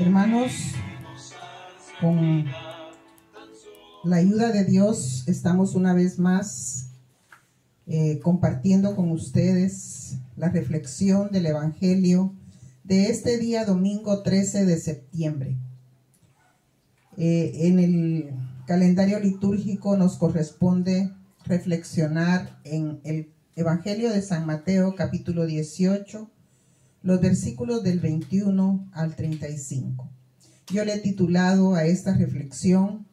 Hermanos, con la ayuda de Dios estamos una vez más compartiendo con ustedes la reflexión del Evangelio de este día domingo 13 de septiembre. En el calendario litúrgico nos corresponde reflexionar en el Evangelio de San Mateo capítulo 18, los versículos del 21 al 35. Yo le he titulado a esta reflexión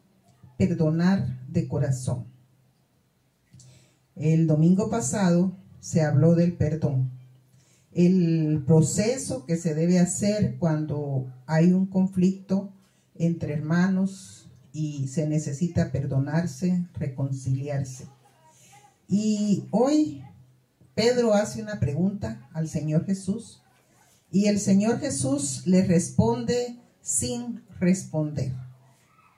Perdonar de corazón. El domingo pasado se habló del perdón, el proceso que se debe hacer cuando hay un conflicto entre hermanos y se necesita perdonarse, reconciliarse. Y hoy Pedro hace una pregunta al Señor Jesús y el Señor Jesús le responde sin responder.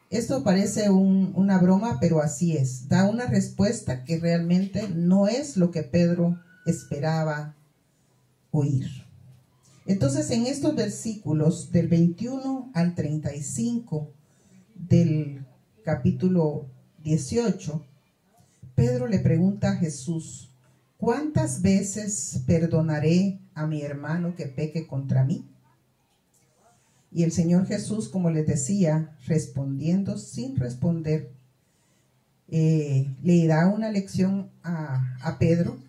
Esto parece una broma, pero así es. Da una respuesta que realmente no es lo que Pedro esperaba oír. Entonces, en estos versículos del 21 al 35 del capítulo 18, Pedro le pregunta a Jesús: ¿cuántas veces perdonaré a mi hermano que peque contra mí? Y el Señor Jesús, como les decía, respondiendo sin responder, le da una lección a Pedro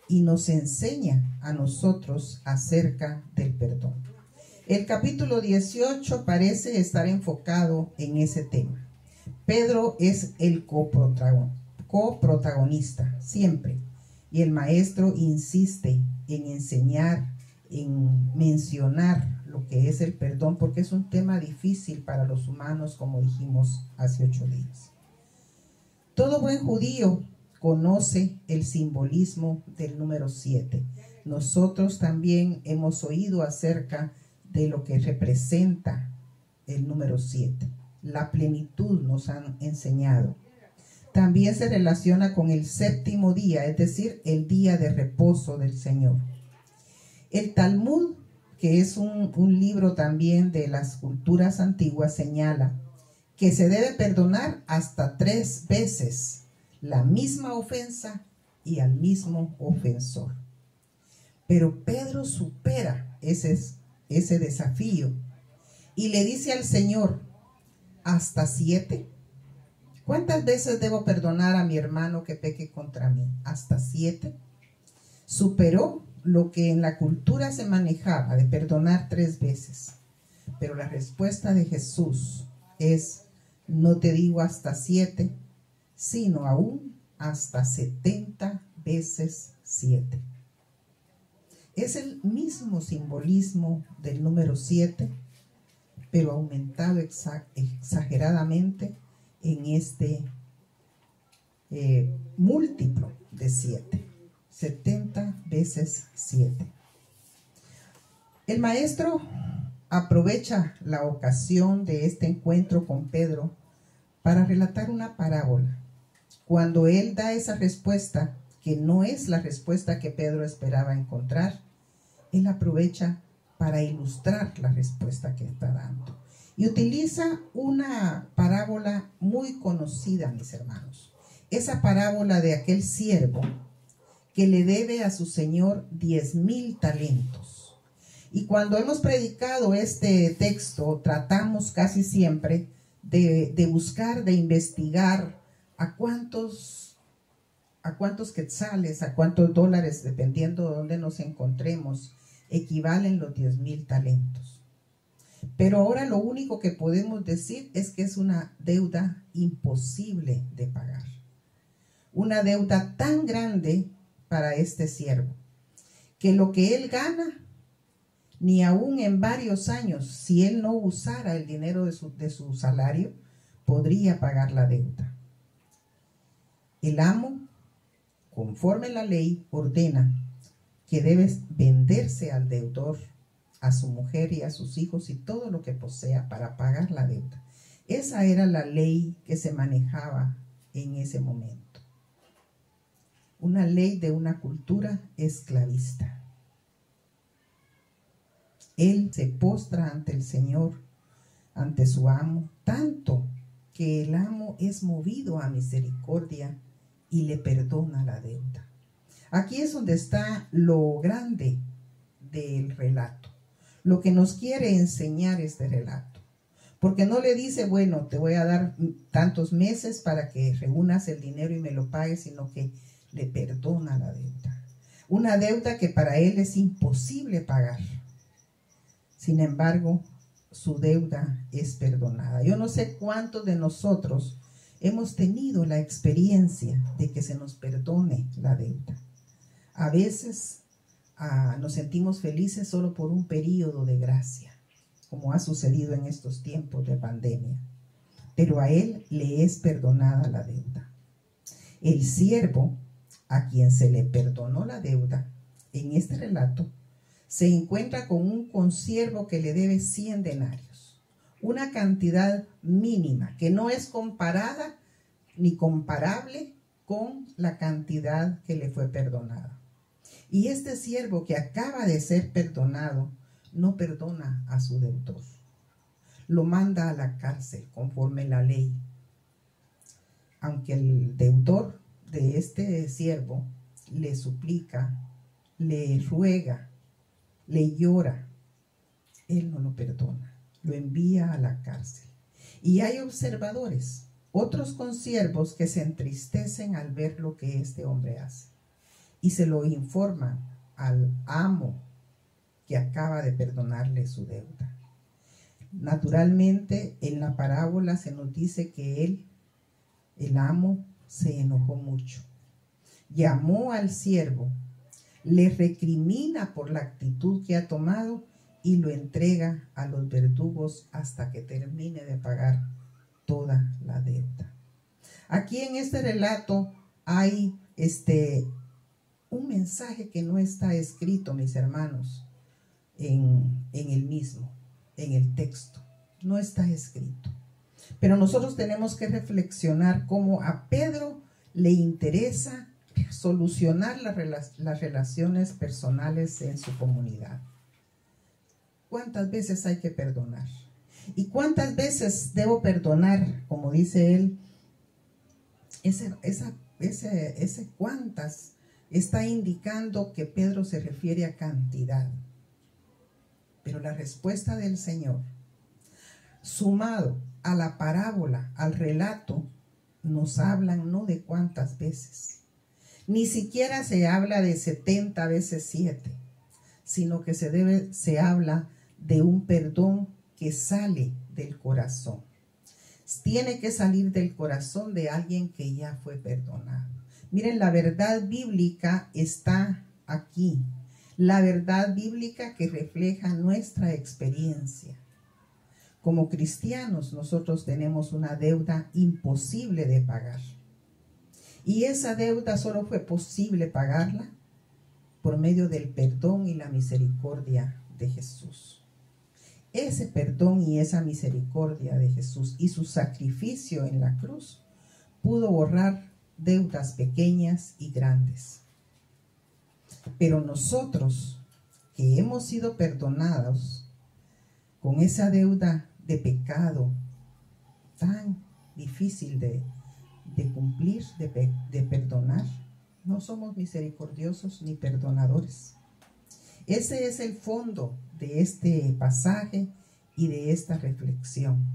y nos enseña a nosotros acerca del perdón. El capítulo 18 parece estar enfocado en ese tema. Pedro es el coprotagonista, siempre. Y el maestro insiste en enseñar, en mencionar lo que es el perdón, porque es un tema difícil para los humanos, como dijimos hace 8 días. Todo buen judío conoce el simbolismo del número 7. Nosotros también hemos oído acerca de lo que representa el número 7. La plenitud nos han enseñado. También se relaciona con el séptimo día, es decir, el día de reposo del Señor. El Talmud, que es un libro también de las culturas antiguas, señala que se debe perdonar hasta 3 veces la misma ofensa y al mismo ofensor. Pero Pedro supera ese desafío y le dice al Señor: ¿hasta 7? ¿Cuántas veces debo perdonar a mi hermano que peque contra mí? ¿Hasta 7? Superó lo que en la cultura se manejaba de perdonar 3 veces. Pero la respuesta de Jesús es: no te digo hasta 7, sino aún hasta 70 veces 7. Es el mismo simbolismo del número 7, pero aumentado exageradamente en este múltiplo de 7. 70 veces 7. El maestro aprovecha la ocasión de este encuentro con Pedro para relatar una parábola. Cuando él da esa respuesta, que no es la respuesta que Pedro esperaba encontrar, él aprovecha para ilustrar la respuesta que está dando. Y utiliza una parábola muy conocida, mis hermanos. Esa parábola de aquel siervo que le debe a su señor 10,000 talentos. Y cuando hemos predicado este texto, tratamos casi siempre de buscar, de investigar a cuántos quetzales, a cuántos dólares, dependiendo de dónde nos encontremos, equivalen los 10,000 talentos. Pero ahora lo único que podemos decir es que es una deuda imposible de pagar. Una deuda tan grande para este siervo, que lo que él gana, ni aún en varios años, si él no usara el dinero de su salario, podría pagar la deuda. El amo, conforme la ley, ordena que debe venderse al deudor, a su mujer y a sus hijos y todo lo que posea para pagar la deuda. Esa era la ley que se manejaba en ese momento. Una ley de una cultura esclavista. Él se postra ante el Señor ante su amo, tanto que el amo es movido a misericordia y le perdona la deuda. Aquí es donde está lo grande del relato, lo que nos quiere enseñar este relato. Porque no le dice, bueno, te voy a dar tantos meses para que reúnas el dinero y me lo pagues, sino que le perdona la deuda. Una deuda que para él es imposible pagar. Sin embargo, su deuda es perdonada. Yo no sé cuántos de nosotros hemos tenido la experiencia de que se nos perdone la deuda. A veces nos sentimos felices solo por un periodo de gracia, como ha sucedido en estos tiempos de pandemia. Pero a él le es perdonada la deuda. El siervo a quien se le perdonó la deuda, en este relato, se encuentra con un consiervo que le debe 100 denarios, una cantidad mínima que no es comparada ni comparable con la cantidad que le fue perdonada. Y este siervo que acaba de ser perdonado no perdona a su deudor, lo manda a la cárcel conforme la ley. Aunque el deudor de este siervo le suplica, le ruega, le llora, él no lo perdona, lo envía a la cárcel. Y hay observadores, otros consiervos que se entristecen al ver lo que este hombre hace y se lo informan al amo que acaba de perdonarle su deuda. Naturalmente, en la parábola se nos dice que el amo, se enojó mucho. Llamó al siervo, le recrimina por la actitud que ha tomado y lo entrega a los verdugos hasta que termine de pagar toda la deuda. Aquí en este relato hay un mensaje que no está escrito, mis hermanos, en el mismo, en el texto. No está escrito. Pero nosotros tenemos que reflexionar cómo a Pedro le interesa solucionar las relaciones personales en su comunidad. ¿Cuántas veces hay que perdonar? ¿Y cuántas veces debo perdonar? Como dice él, ese cuántas está indicando que Pedro se refiere a cantidad. Pero la respuesta del Señor, sumado a la parábola, al relato, nos hablan no de cuántas veces. Ni siquiera se habla de 70 veces 7, sino que se habla de un perdón que sale del corazón. Tiene que salir del corazón de alguien que ya fue perdonado. Miren, la verdad bíblica está aquí. La verdad bíblica que refleja nuestra experiencia. Como cristianos, nosotros tenemos una deuda imposible de pagar. Y esa deuda solo fue posible pagarla por medio del perdón y la misericordia de Jesús. Ese perdón y esa misericordia de Jesús y su sacrificio en la cruz pudo borrar deudas pequeñas y grandes. Pero nosotros que hemos sido perdonados con esa deuda de pecado tan difícil de cumplir, de perdonar, no somos misericordiosos ni perdonadores. Ese es el fondo de este pasaje y de esta reflexión.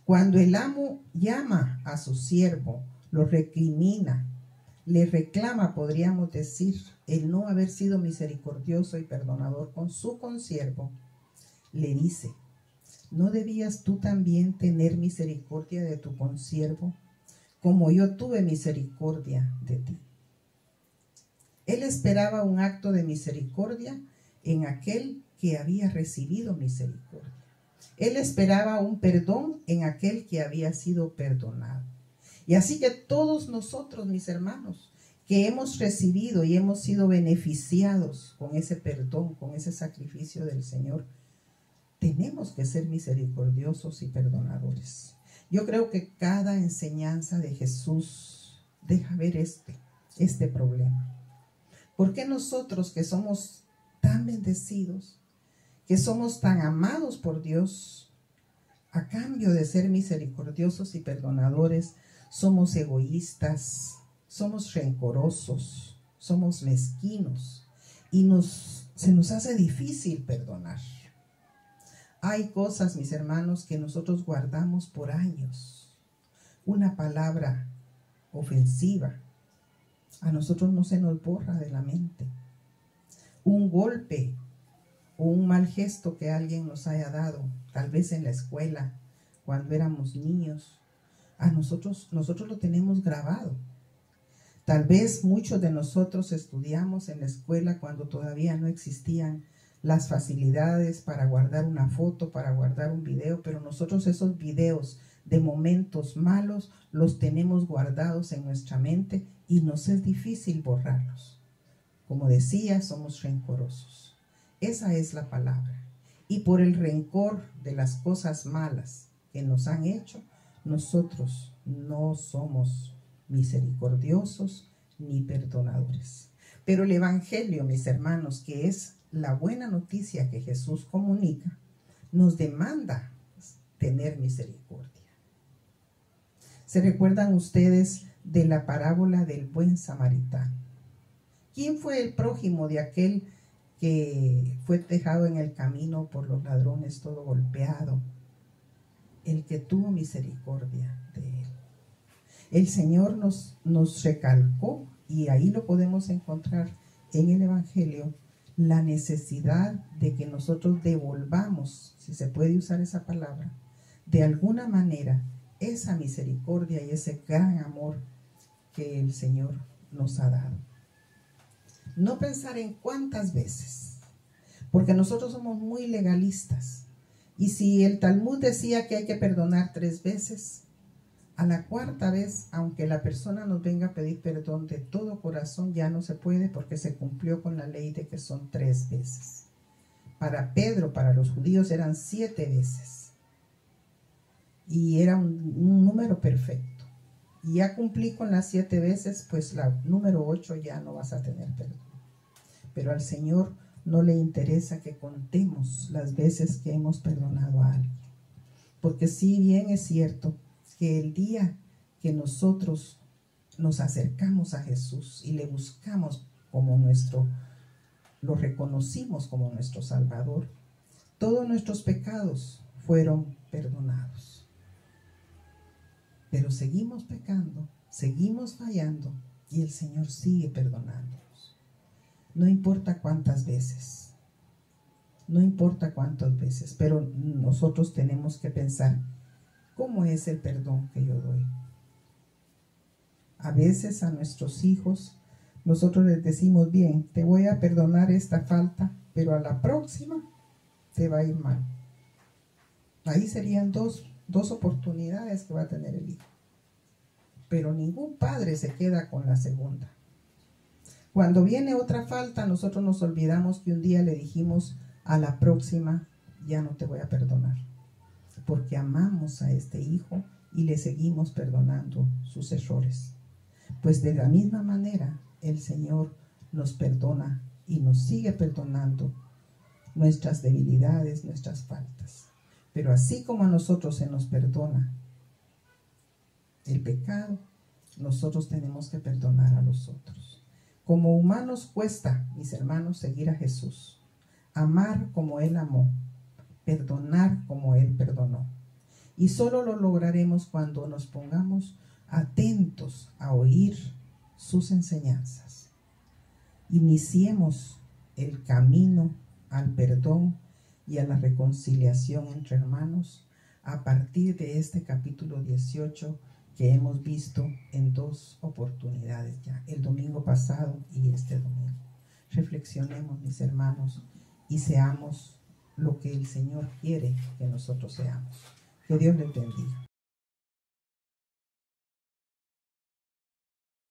Cuando el amo llama a su siervo, lo recrimina, le reclama, podríamos decir, el no haber sido misericordioso y perdonador con su consiervo, le dice: ¿no debías tú también tener misericordia de tu consiervo, como yo tuve misericordia de ti? Él esperaba un acto de misericordia en aquel que había recibido misericordia. Él esperaba un perdón en aquel que había sido perdonado. Y así que todos nosotros, mis hermanos, que hemos recibido y hemos sido beneficiados con ese perdón, con ese sacrificio del Señor, tenemos que ser misericordiosos y perdonadores. Yo creo que cada enseñanza de Jesús deja ver este problema. ¿Por qué nosotros, que somos tan bendecidos, que somos tan amados por Dios, A cambio de ser misericordiosos y perdonadores, somos egoístas, somos rencorosos, somos mezquinos y se nos hace difícil perdonar. Hay cosas, mis hermanos, que nosotros guardamos por años. Una palabra ofensiva a nosotros no se nos borra de la mente. Un golpe o un mal gesto que alguien nos haya dado, tal vez en la escuela, cuando éramos niños, a nosotros lo tenemos grabado. Tal vez muchos de nosotros estudiamos en la escuela cuando todavía no existían las facilidades para guardar una foto, para guardar un video, pero nosotros esos videos de momentos malos los tenemos guardados en nuestra mente y nos es difícil borrarlos. Como decía, somos rencorosos. Esa es la palabra. Y por el rencor de las cosas malas que nos han hecho, nosotros no somos misericordiosos ni perdonadores. Pero el Evangelio, mis hermanos, que es la buena noticia que Jesús comunica, nos demanda tener misericordia. ¿Se recuerdan ustedes de la parábola del buen samaritano? ¿Quién fue el prójimo de aquel que fue dejado en el camino por los ladrones, todo golpeado? El que tuvo misericordia de él. El Señor nos recalcó, y ahí lo podemos encontrar en el Evangelio, la necesidad de que nosotros devolvamos, si se puede usar esa palabra, de alguna manera esa misericordia y ese gran amor que el Señor nos ha dado. No pensar en cuántas veces, porque nosotros somos muy legalistas. Y si el Talmud decía que hay que perdonar 3 veces, a la 4ª vez, aunque la persona nos venga a pedir perdón de todo corazón, ya no se puede porque se cumplió con la ley de que son 3 veces. Para Pedro, para los judíos, eran 7 veces. Y era un número perfecto. Y ya cumplí con las 7 veces, pues la número 8 ya no vas a tener perdón. Pero al Señor no le interesa que contemos las veces que hemos perdonado a alguien. Porque si bien es cierto que el día que nosotros nos acercamos a Jesús y le buscamos como lo reconocimos como nuestro Salvador, todos nuestros pecados fueron perdonados. Pero seguimos pecando, seguimos fallando y el Señor sigue perdonándonos. No importa cuántas veces, no importa cuántas veces, pero nosotros tenemos que pensar, ¿cómo es el perdón que yo doy? A veces a nuestros hijos nosotros les decimos, bien, te voy a perdonar esta falta, pero a la próxima te va a ir mal. Ahí serían dos oportunidades que va a tener el hijo. Pero ningún padre se queda con la segunda. Cuando viene otra falta, nosotros nos olvidamos que un día le dijimos, a la próxima ya no te voy a perdonar. Porque amamos a este hijo y le seguimos perdonando sus errores. Pues de la misma manera, el Señor nos perdona y nos sigue perdonando nuestras debilidades, nuestras faltas. Pero así como a nosotros se nos perdona el pecado, nosotros tenemos que perdonar a los otros. Como humanos cuesta, mis hermanos, seguir a Jesús, amar como Él amó, perdonar como Él perdonó. Y solo lo lograremos cuando nos pongamos atentos a oír sus enseñanzas. Iniciemos el camino al perdón y a la reconciliación entre hermanos a partir de este capítulo 18 que hemos visto en 2 oportunidades ya, el domingo pasado y este domingo. Reflexionemos, mis hermanos, y seamos lo que el Señor quiere que nosotros seamos. Que Dios les bendiga.